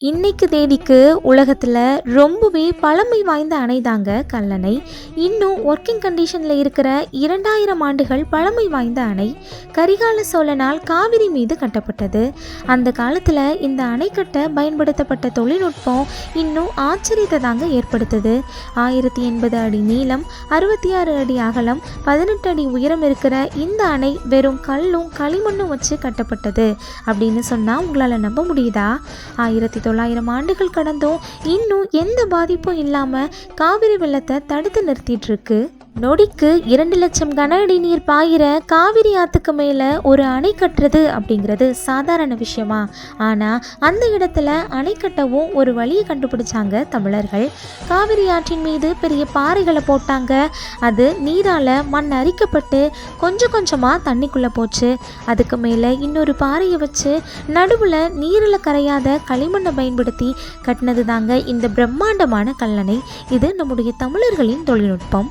இன்னைக்கு தேதிக்கு உலகத்தில் ரொம்பவே பழமை வாய்ந்த அணை தாங்க கல்லணை. இன்னும் ஒர்க்கிங் கண்டிஷனில் இருக்கிற 2000 ஆண்டுகள் பழமை வாய்ந்த அணை கரிகால சோழனால் காவிரி மீது கட்டப்பட்டது. அந்த காலத்தில் இந்த அணை கட்ட பயன்படுத்தப்பட்ட தொழில்நுட்பம் இன்னும் ஆச்சரியத்தை தாங்க ஏற்படுத்துது. 1080 அடி நீளம், 66 அடி அகலம், 18 அடி உயரம் இருக்கிற இந்த அணை வெறும் கல்லும் களிமண்ணும் வச்சு கட்டப்பட்டது அப்படின்னு சொன்னால் உங்களால் நம்ப முடியுதா? 1900 ஆண்டுகள் கடந்தும் இன்னும் எந்த பாதிப்பும் இல்லாமல் காவிரி வெள்ளத்தை தடுத்து நிறுத்திட்டு இருக்கு. நொடிக்கு 2 லட்சம் கன அடி நீர் பாயிற காவிரி ஆற்றுக்கு மேலே ஒரு அணை கட்டுறது அப்படிங்கிறது சாதாரண விஷயமா? ஆனால் அந்த இடத்துல அணை கட்டவும் ஒரு வழியை கண்டுபிடிச்சாங்க தமிழர்கள். காவிரி ஆற்றின் மீது பெரிய பாறைகளை போட்டாங்க. அது நீரால் மண் அரிக்கப்பட்டு கொஞ்சம் கொஞ்சமாக தண்ணிக்குள்ளே போச்சு. அதுக்கு மேலே இன்னொரு பாறையை வச்சு நடுவில் நீரில் கரையாத களிமண்ணை பயன்படுத்தி கட்டினது தாங்க இந்த பிரம்மாண்டமான கல்லணை. இது நம்முடைய தமிழர்களின் தொழில்நுட்பம்.